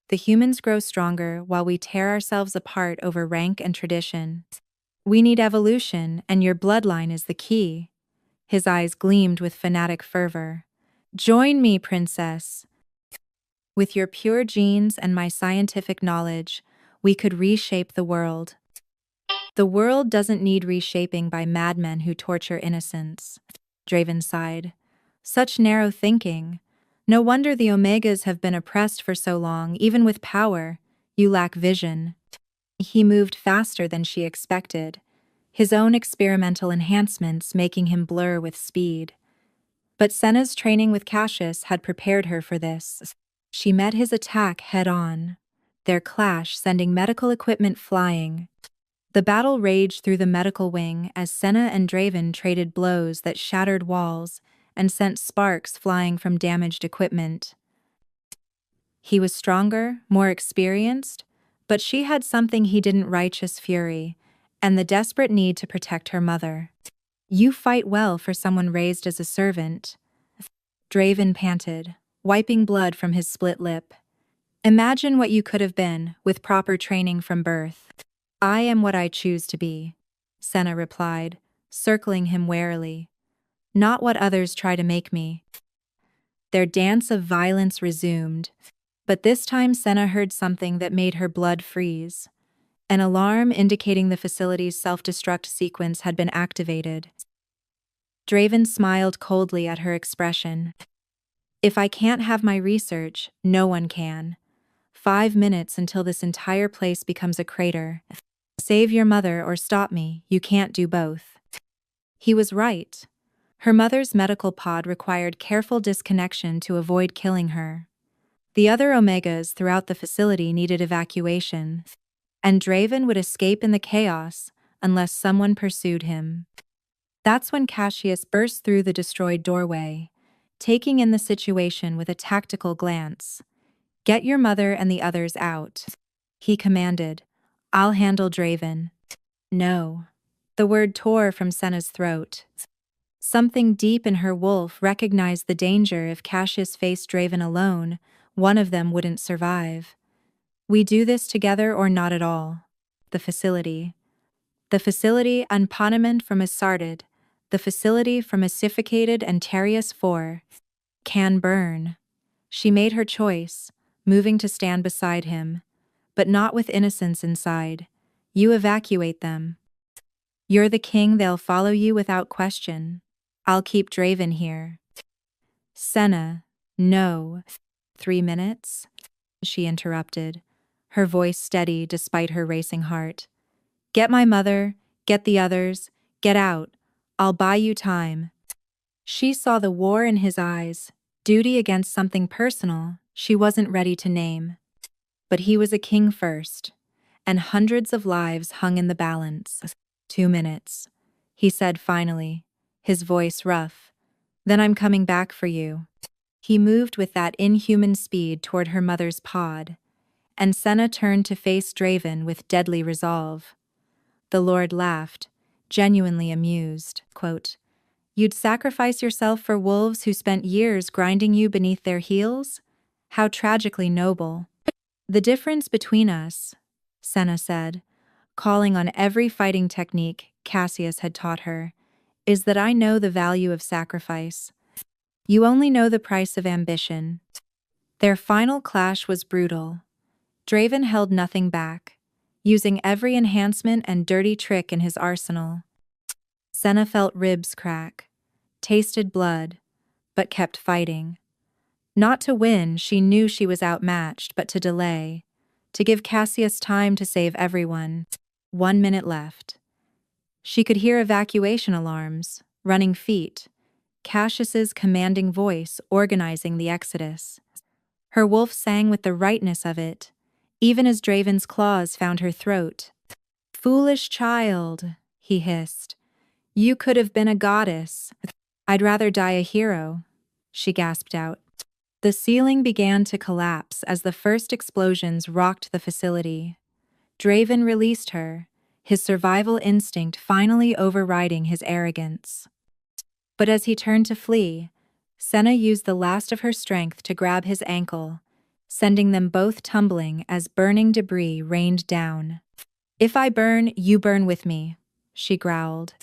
The humans grow stronger while we tear ourselves apart over rank and tradition. We need evolution, and your bloodline is the key." His eyes gleamed with fanatic fervor. "Join me, princess. With your pure genes and my scientific knowledge, we could reshape the world." "The world doesn't need reshaping by madmen who torture innocents," Draven sighed. "Such narrow thinking. No wonder the Omegas have been oppressed for so long, even with power. You lack vision." He moved faster than she expected, his own experimental enhancements making him blur with speed. But Senna's training with Cassius had prepared her for this. She met his attack head-on, their clash sending medical equipment flying. The battle raged through the medical wing as Senna and Draven traded blows that shattered walls and sent sparks flying from damaged equipment. He was stronger, more experienced, but she had something he didn't: righteous fury, and the desperate need to protect her mother. "You fight well for someone raised as a servant," Draven panted, wiping blood from his split lip. "Imagine what you could have been with proper training from birth." "I am what I choose to be," Senna replied, circling him warily. "Not what others try to make me." Their dance of violence resumed, but this time Senna heard something that made her blood freeze. An alarm indicating the facility's self-destruct sequence had been activated. Draven smiled coldly at her expression. "If I can't have my research, no one can. 5 minutes until this entire place becomes a crater. Save your mother or stop me, you can't do both." He was right. Her mother's medical pod required careful disconnection to avoid killing her. The other Omegas throughout the facility needed evacuation, and Draven would escape in the chaos unless someone pursued him. That's when Cassius burst through the destroyed doorway, taking in the situation with a tactical glance. "Get your mother and the others out," he commanded. "I'll handle Draven." "No." The word tore from Senna's throat. Something deep in her wolf recognized the danger. If Cassius faced Draven alone, one of them wouldn't survive. "We do this together or not at all." The facility. The facility unpanament from Asarded, the facility from Acificated and Terrius 4, can burn. She made her choice, moving to stand beside him, but not with innocence inside. "You evacuate them. You're the king, they'll follow you without question. I'll keep Draven here." "Senna, no." 3 minutes? She interrupted, her voice steady despite her racing heart. "Get my mother, get the others, get out. I'll buy you time." She saw the war in his eyes, Duty against something personal she wasn't ready to name. But he was a king first, and hundreds of lives hung in the balance. 2 minutes, he said finally, his voice rough. Then I'm coming back for you. He moved with that inhuman speed toward her mother's pod, and Senna turned to face Draven with deadly resolve. The Lord laughed, genuinely amused. Quote, "You'd sacrifice yourself for wolves who spent years grinding you beneath their heels? How tragically noble." "The difference between us," Senna said, calling on every fighting technique Cassius had taught her, "is that I know the value of sacrifice. You only know the price of ambition." Their final clash was brutal. Draven held nothing back, using every enhancement and dirty trick in his arsenal. Senna felt ribs crack, tasted blood, but kept fighting. Not to win, she knew she was outmatched, but to delay, to give Cassius time to save everyone. 1 minute left. She could hear evacuation alarms, running feet, Cassius's commanding voice organizing the exodus. Her wolf sang with the rightness of it, even as Draven's claws found her throat. "Foolish child," he hissed. "You could have been a goddess." "I'd rather die a hero," she gasped out. The ceiling began to collapse as the first explosions rocked the facility. Draven released her, his survival instinct finally overriding his arrogance. But as he turned to flee, Senna used the last of her strength to grab his ankle, sending them both tumbling as burning debris rained down. "If I burn, you burn with me," she growled.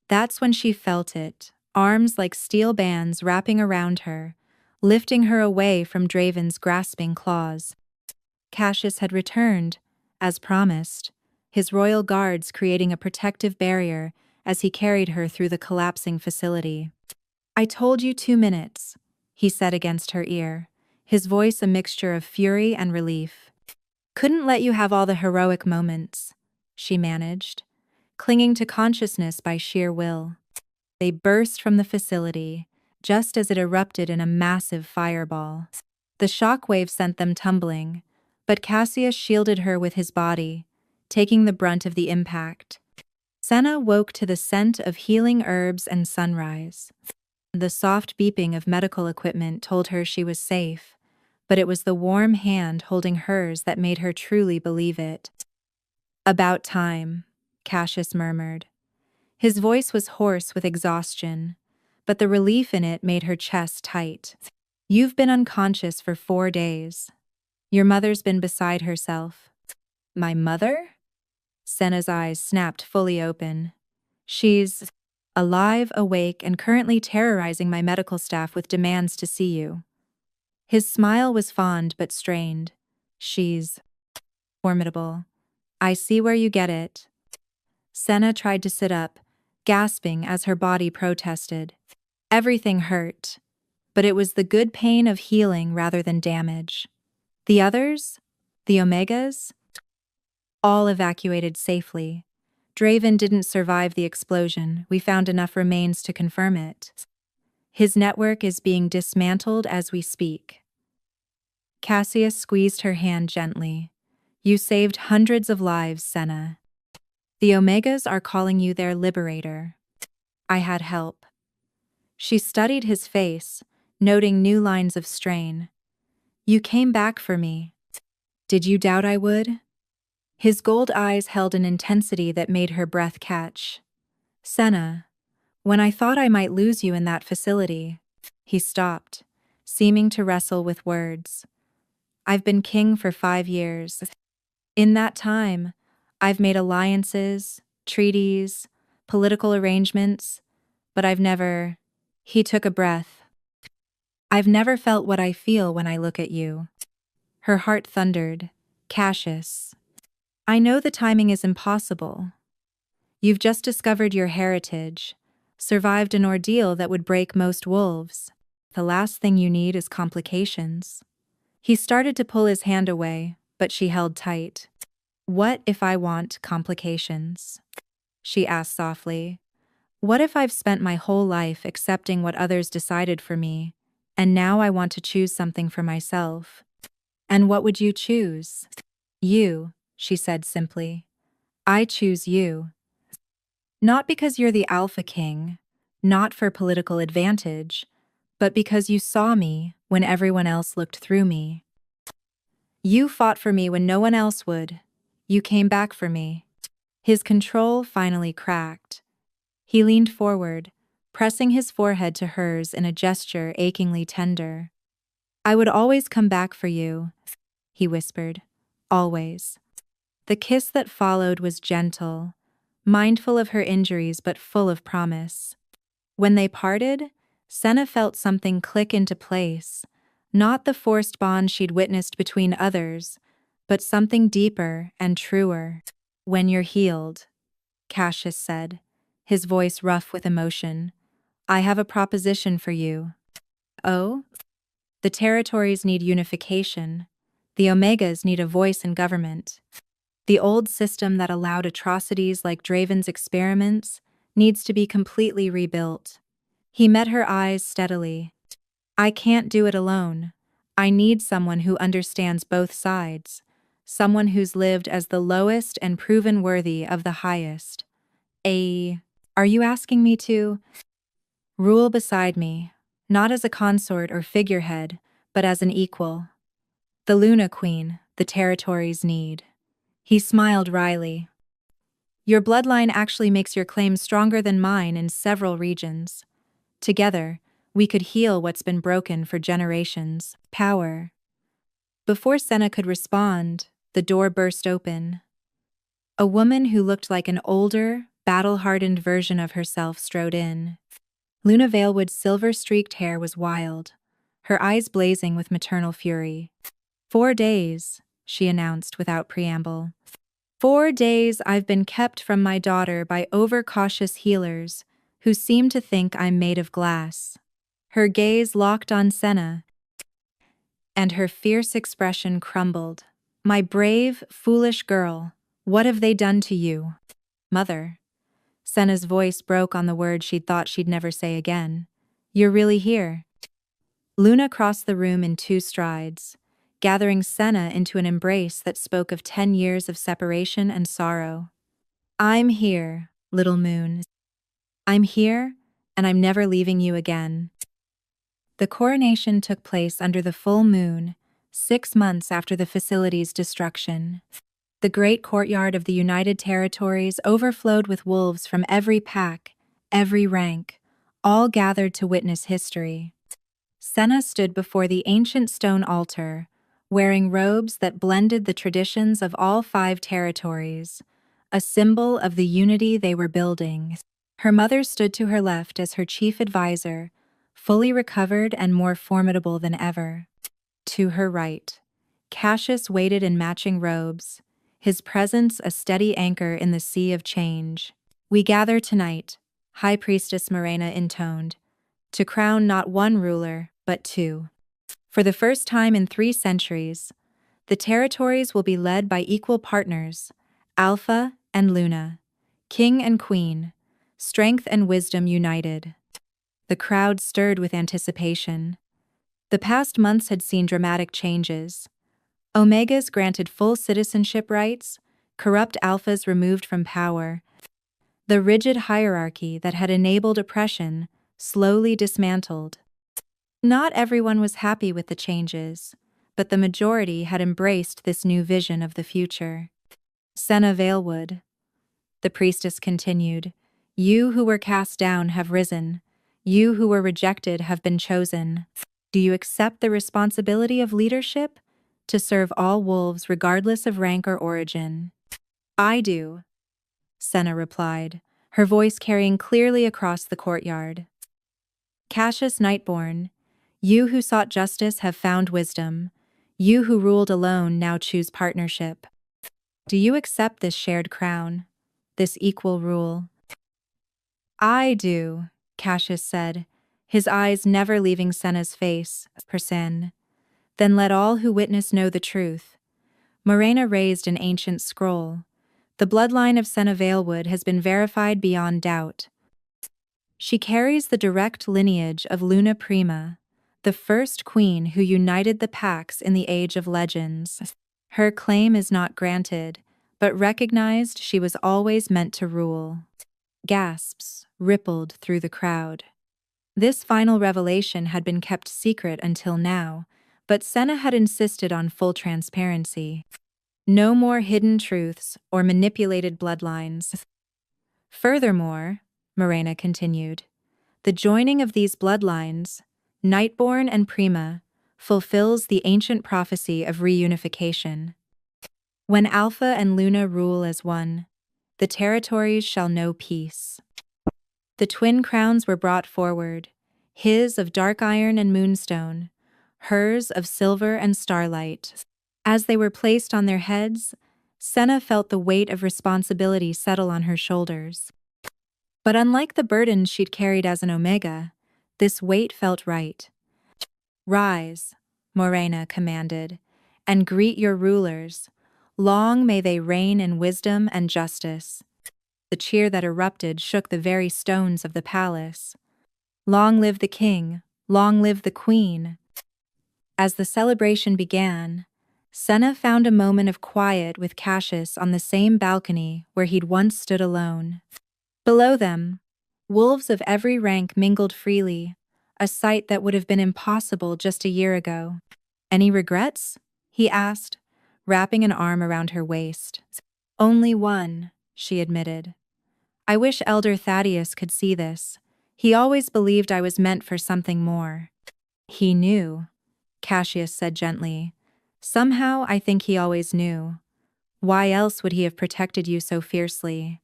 That's when she felt it, arms like steel bands wrapping around her, lifting her away from Draven's grasping claws. Cassius had returned, as promised, his royal guards creating a protective barrier as he carried her through the collapsing facility. "I told you 2 minutes," he said against her ear, his voice a mixture of fury and relief. "Couldn't let you have all the heroic moments," she managed, clinging to consciousness by sheer will. They burst from the facility, just as it erupted in a massive fireball. The shockwave sent them tumbling, but Cassius shielded her with his body, taking the brunt of the impact. Senna woke to the scent of healing herbs and sunrise. The soft beeping of medical equipment told her she was safe, but it was the warm hand holding hers that made her truly believe it. "About time," Cassius murmured. His voice was hoarse with exhaustion, but the relief in it made her chest tight. "You've been unconscious for 4 days. Your mother's been beside herself." "My mother?" Senna's eyes snapped fully open. "She's alive, awake, and currently terrorizing my medical staff with demands to see you." His smile was fond but strained. "She's formidable. I see where you get it." Senna tried to sit up, gasping as her body protested. Everything hurt, but it was the good pain of healing rather than damage. The others? The Omegas? All evacuated safely. Draven didn't survive the explosion. We found enough remains to confirm it. His network is being dismantled as we speak. Cassius squeezed her hand gently. "You saved hundreds of lives, Senna. The Omegas are calling you their liberator." "I had help." She studied his face, noting new lines of strain. "You came back for me. Did you doubt I would?" His gold eyes held an intensity that made her breath catch. "Senna, when I thought I might lose you in that facility," he stopped, seeming to wrestle with words. "I've been king for 5 years. In that time, I've made alliances, treaties, political arrangements, but I've never—" He took a breath. "I've never felt what I feel when I look at you." Her heart thundered. "Cassius, I know the timing is impossible. You've just discovered your heritage, survived an ordeal that would break most wolves. The last thing you need is complications." He started to pull his hand away, but she held tight. "What if I want complications?" she asked softly. "What if I've spent my whole life accepting what others decided for me, and now I want to choose something for myself. And what would you choose? You, she said simply. I choose you. Not because you're the Alpha King, not for political advantage, but because you saw me when everyone else looked through me. You fought for me when no one else would. You came back for me. His control finally cracked. He leaned forward, pressing his forehead to hers in a gesture achingly tender. I would always come back for you, he whispered. Always. The kiss that followed was gentle, mindful of her injuries but full of promise. When they parted, Senna felt something click into place, not the forced bond she'd witnessed between others, but something deeper and truer. When you're healed, Cassius said, his voice rough with emotion, I have a proposition for you. Oh? The territories need unification. The Omegas need a voice in government. The old system that allowed atrocities like Draven's experiments needs to be completely rebuilt. He met her eyes steadily. I can't do it alone. I need someone who understands both sides, someone who's lived as the lowest and proven worthy of the highest. Are you asking me to rule beside me, not as a consort or figurehead, but as an equal? The Luna Queen, the territories need. He smiled wryly. Your bloodline actually makes your claims stronger than mine in several regions. Together, we could heal what's been broken for generations. Power. Before Senna could respond, the door burst open. A woman who looked like an older, battle-hardened version of herself strode in. Luna Valewood's silver-streaked hair was wild, her eyes blazing with maternal fury. 4 days, she announced without preamble. 4 days I've been kept from my daughter by overcautious healers who seem to think I'm made of glass. Her gaze locked on Senna, and her fierce expression crumbled. My brave, foolish girl, what have they done to you? Mother. Senna's voice broke on the word she'd thought she'd never say again. You're really here. Luna crossed the room in 2 strides, gathering Senna into an embrace that spoke of 10 years of separation and sorrow. I'm here, little moon. I'm here, and I'm never leaving you again. The coronation took place under the full moon, 6 months after the facility's destruction. The great courtyard of the United Territories overflowed with wolves from every pack, every rank, all gathered to witness history. Senna stood before the ancient stone altar, wearing robes that blended the traditions of all 5 territories, a symbol of the unity they were building. Her mother stood to her left as her chief advisor, fully recovered and more formidable than ever. To her right, Cassius waited in matching robes, his presence a steady anchor in the sea of change. We gather tonight, High Priestess Morena intoned, to crown not 1 ruler, but 2. For the first time in 3 centuries, the territories will be led by equal partners, Alpha and Luna, King and Queen, strength and wisdom united. The crowd stirred with anticipation. The past months had seen dramatic changes. Omegas granted full citizenship rights, corrupt alphas removed from power. The rigid hierarchy that had enabled oppression slowly dismantled. Not everyone was happy with the changes, but the majority had embraced this new vision of the future. Senna Valewood, the priestess continued, you who were cast down have risen. You who were rejected have been chosen. Do you accept the responsibility of leadership? To serve all wolves regardless of rank or origin. I do, Senna replied, her voice carrying clearly across the courtyard. Cassius Nightborn, you who sought justice have found wisdom. You who ruled alone now choose partnership. Do you accept this shared crown, this equal rule? I do, Cassius said, his eyes never leaving Senna's face. Persen. Then let all who witness know the truth. Morena raised an ancient scroll. The bloodline of Senna Valewood has been verified beyond doubt. She carries the direct lineage of Luna Prima, the first queen who united the packs in the Age of Legends. Her claim is not granted, but recognized she was always meant to rule. Gasps rippled through the crowd. This final revelation had been kept secret until now, but Senna had insisted on full transparency. No more hidden truths or manipulated bloodlines. Furthermore, Morena continued, the joining of these bloodlines, Nightborn and Prima, fulfills the ancient prophecy of reunification. When Alpha and Luna rule as one, the territories shall know peace. The twin crowns were brought forward, his of dark iron and moonstone, hers of silver and starlight. As they were placed on their heads, Senna felt the weight of responsibility settle on her shoulders. But unlike the burden she'd carried as an Omega, this weight felt right. Rise, Morena commanded, and greet your rulers. Long may they reign in wisdom and justice. The cheer that erupted shook the very stones of the palace. Long live the king, long live the queen. As the celebration began, Senna found a moment of quiet with Cassius on the same balcony where he'd once stood alone. Below them, wolves of every rank mingled freely, a sight that would have been impossible just a year ago. Any regrets? He asked, wrapping an arm around her waist. Only one, she admitted. I wish Elder Thaddeus could see this. He always believed I was meant for something more. He knew, Cassius said gently. Somehow I think he always knew. Why else would he have protected you so fiercely?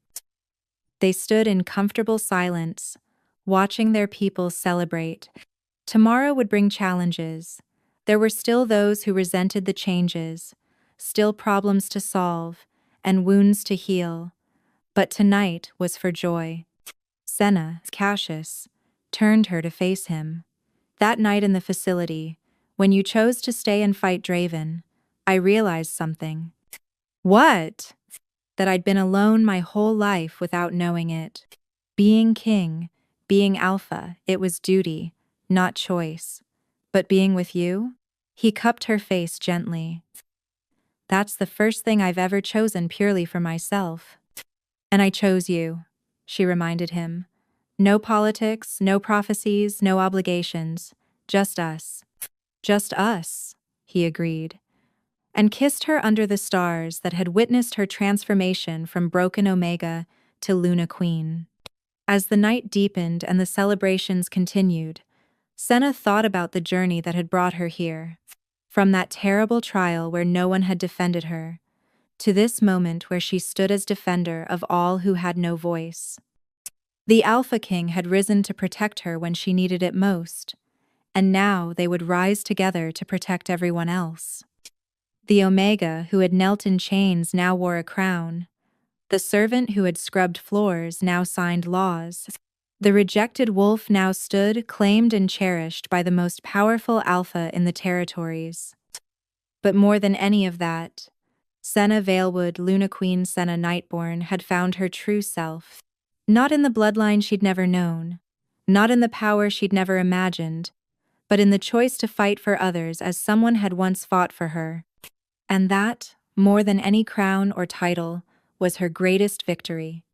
They stood in comfortable silence, watching their people celebrate. Tomorrow would bring challenges. There were still those who resented the changes, still problems to solve, and wounds to heal. But tonight was for joy. Senna, Cassius, turned her to face him. That night in the facility, when you chose to stay and fight Draven, I realized something. What? That I'd been alone my whole life without knowing it. Being king, being alpha, it was duty, not choice. But being with you? He cupped her face gently. That's the first thing I've ever chosen purely for myself. And I chose you, she reminded him. No politics, no prophecies, no obligations. Just us. Just us, he agreed, and kissed her under the stars that had witnessed her transformation from broken Omega to Luna Queen. As the night deepened and the celebrations continued, Senna thought about the journey that had brought her here. From that terrible trial where no one had defended her, to this moment where she stood as defender of all who had no voice. The Alpha King had risen to protect her when she needed it most, and now they would rise together to protect everyone else. The Omega who had knelt in chains now wore a crown. The servant who had scrubbed floors now signed laws. The rejected wolf now stood, claimed and cherished by the most powerful alpha in the territories. But more than any of that, Senna Valewood, Luna Queen Senna Nightborn, had found her true self. Not in the bloodline she'd never known, not in the power she'd never imagined, but in the choice to fight for others as someone had once fought for her. And that, more than any crown or title, was her greatest victory.